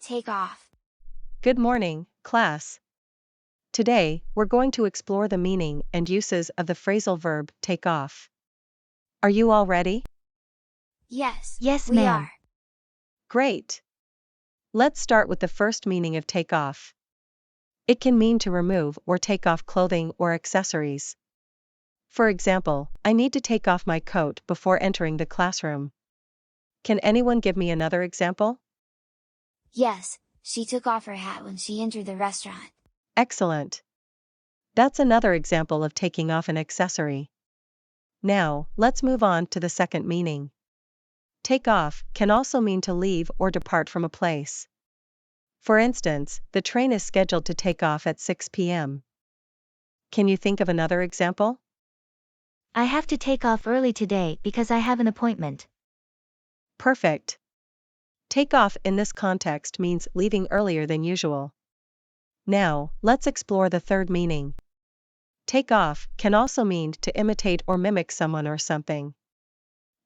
Take off. Good morning, class. Today, we're going to explore the meaning and uses of the phrasal verb take off. Are you all ready? Yes, Yes, we ma'am. are. Great. Let's start with the first meaning of take off. It can mean to remove or take off clothing or accessories. For example, I need to take off my coat before entering the classroom. Can anyone give me another example? Yes, she took off her hat when she entered the restaurant. Excellent. That's another example of taking off an accessory. Now, let's move on to the second meaning. Take off can also mean to leave or depart from a place. For instance, the train is scheduled to take off at 6 p.m. Can you think of another example? I have to take off early today because I have an appointment. Perfect. Take off in this context means leaving earlier than usual. Now, let's explore the third meaning. Take off can also mean to imitate or mimic someone or something.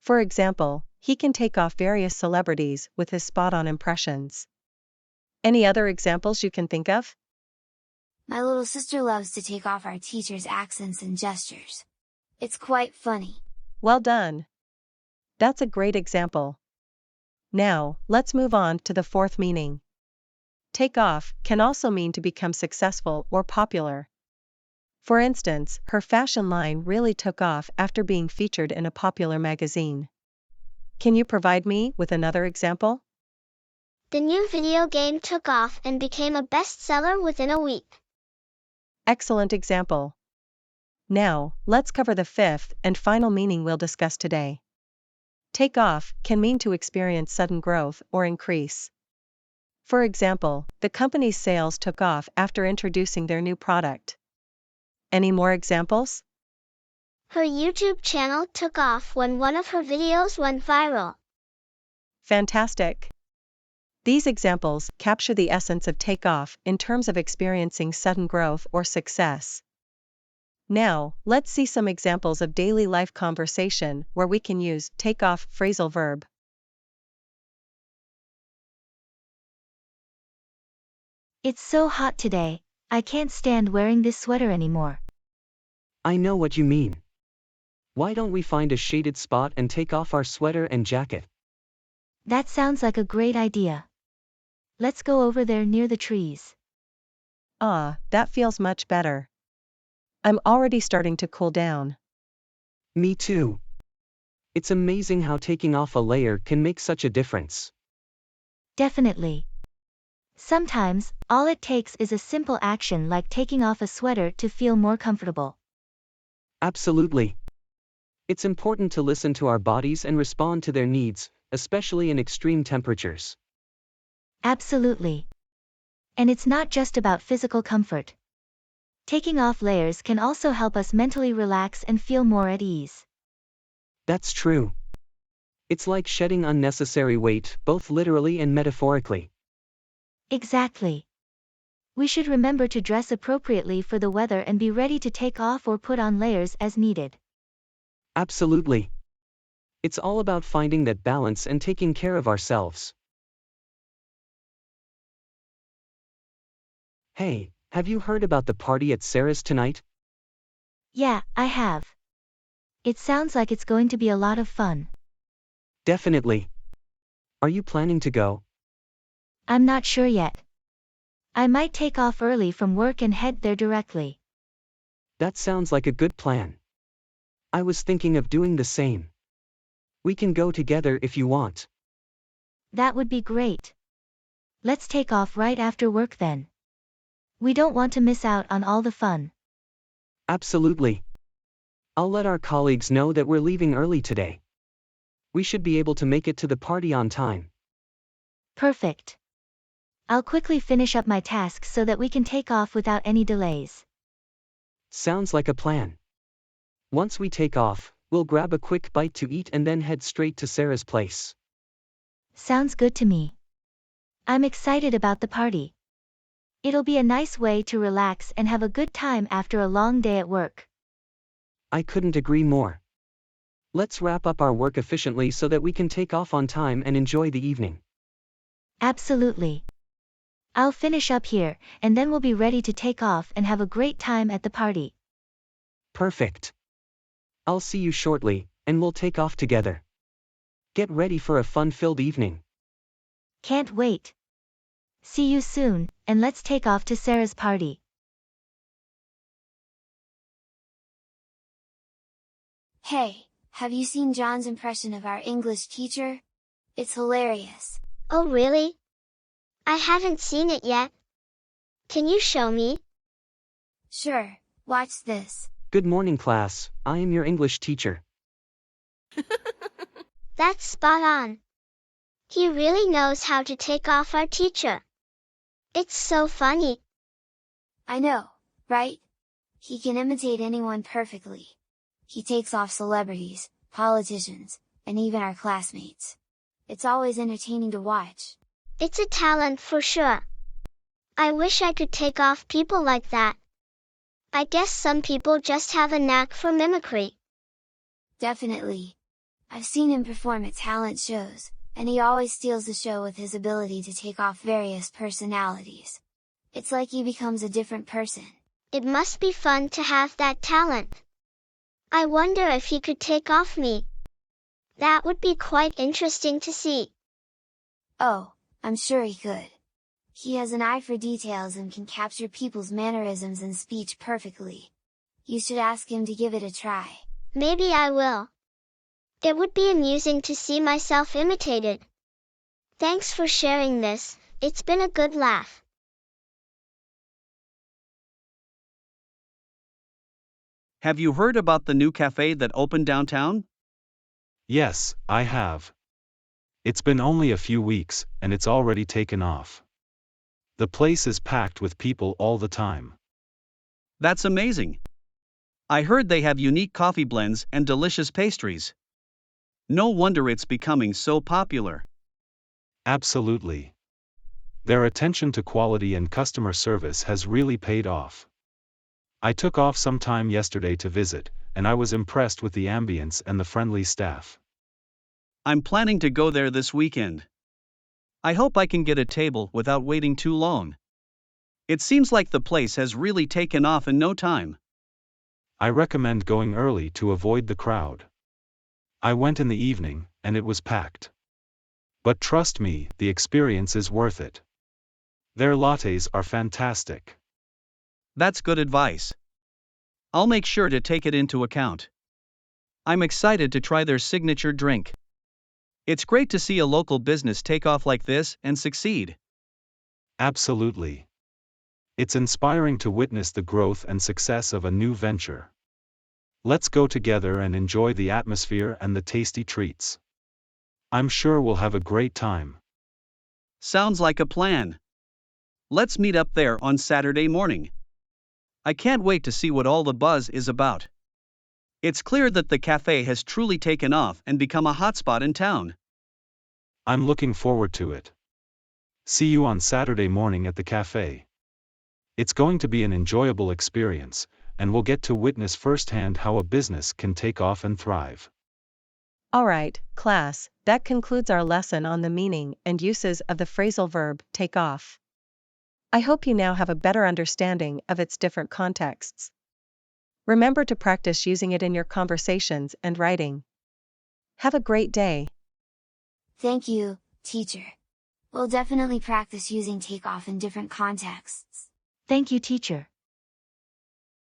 For example, he can take off various celebrities with his spot-on impressions. Any other examples you can think of? My little sister loves to take off our teachers' accents and gestures. It's quite funny. Well done. That's a great example. Now, let's move on to the fourth meaning. Take off can also mean to become successful or popular. For instance, her fashion line really took off after being featured in a popular magazine. Can you provide me with another example? The new video game took off and became a bestseller within a week. Excellent example. Now, let's cover the fifth and final meaning we'll discuss today. Take off can mean to experience sudden growth or increase. For example, the company's sales took off after introducing their new product. Any more examples? Her YouTube channel took off when one of her videos went viral. Fantastic. These examples capture the essence of take off in terms of experiencing sudden growth or success. Now, let's see some examples of daily life conversation where we can use take off phrasal verb. It's so hot today, I can't stand wearing this sweater anymore. I know what you mean. Why don't we find a shaded spot and take off our sweater and jacket? That sounds like a great idea. Let's go over there near the trees. Ah, that feels much better. I'm already starting to cool down. Me too. It's amazing how taking off a layer can make such a difference. Definitely. Sometimes, all it takes is a simple action like taking off a sweater to feel more comfortable. Absolutely. It's important to listen to our bodies and respond to their needs, especially in extreme temperatures. Absolutely. And it's not just about physical comfort. Taking off layers can also help us mentally relax and feel more at ease. That's true. It's like shedding unnecessary weight, both literally and metaphorically. Exactly. We should remember to dress appropriately for the weather and be ready to take off or put on layers as needed. Absolutely. It's all about finding that balance and taking care of ourselves. Hey, have you heard about the party at Sarah's tonight? Yeah, I have. It sounds like it's going to be a lot of fun. Definitely. Are you planning to go? I'm not sure yet. I might take off early from work and head there directly. That sounds like a good plan. I was thinking of doing the same. We can go together if you want. That would be great. Let's take off right after work then. We don't want to miss out on all the fun. Absolutely. I'll let our colleagues know that we're leaving early today. We should be able to make it to the party on time. Perfect. I'll quickly finish up my tasks so that we can take off without any delays. Sounds like a plan. Once we take off, we'll grab a quick bite to eat and then head straight to Sarah's place. Sounds good to me. I'm excited about the party. It'll be a nice way to relax and have a good time after a long day at work. I couldn't agree more. Let's wrap up our work efficiently so that we can take off on time and enjoy the evening. Absolutely. I'll finish up here, and then we'll be ready to take off and have a great time at the party. Perfect. I'll see you shortly, and we'll take off together. Get ready for a fun-filled evening. Can't wait. See you soon, and let's take off to Sarah's party. Hey, have you seen John's impression of our English teacher? It's hilarious. Oh really? I haven't seen it yet. Can you show me? Sure, watch this. Good morning, class. I am your English teacher. That's spot on. He really knows how to take off our teacher. It's so funny. I know, right? He can imitate anyone perfectly. He takes off celebrities, politicians, and even our classmates. It's always entertaining to watch. It's a talent for sure. I wish I could take off people like that. I guess some people just have a knack for mimicry. Definitely. I've seen him perform at talent shows, and he always steals the show with his ability to take off various personalities. It's like he becomes a different person. It must be fun to have that talent. I wonder if he could take off me. That would be quite interesting to see. Oh, I'm sure he could. He has an eye for details and can capture people's mannerisms and speech perfectly. You should ask him to give it a try. Maybe I will. It would be amusing to see myself imitated. Thanks for sharing this, it's been a good laugh. Have you heard about the new cafe that opened downtown? Yes, I have. It's been only a few weeks, and it's already taken off. The place is packed with people all the time. That's amazing. I heard they have unique coffee blends and delicious pastries. No wonder it's becoming so popular. Absolutely. Their attention to quality and customer service has really paid off. I took off some time yesterday to visit, and I was impressed with the ambience and the friendly staff. I'm planning to go there this weekend. I hope I can get a table without waiting too long. It seems like the place has really taken off in no time. I recommend going early to avoid the crowd. I went in the evening, and it was packed. But trust me, the experience is worth it. Their lattes are fantastic. That's good advice. I'll make sure to take it into account. I'm excited to try their signature drink. It's great to see a local business take off like this and succeed. Absolutely. It's inspiring to witness the growth and success of a new venture. Let's go together and enjoy the atmosphere and the tasty treats. I'm sure we'll have a great time. Sounds like a plan. Let's meet up there on Saturday morning. I can't wait to see what all the buzz is about. It's clear that the cafe has truly taken off and become a hotspot in town. I'm looking forward to it. See you on Saturday morning at the cafe. It's going to be an enjoyable experience, and we'll get to witness firsthand how a business can take off and thrive. Alright, class, that concludes our lesson on the meaning and uses of the phrasal verb take off. I hope you now have a better understanding of its different contexts. Remember to practice using it in your conversations and writing. Have a great day. Thank you, teacher. We'll definitely practice using take off in different contexts. Thank you, teacher.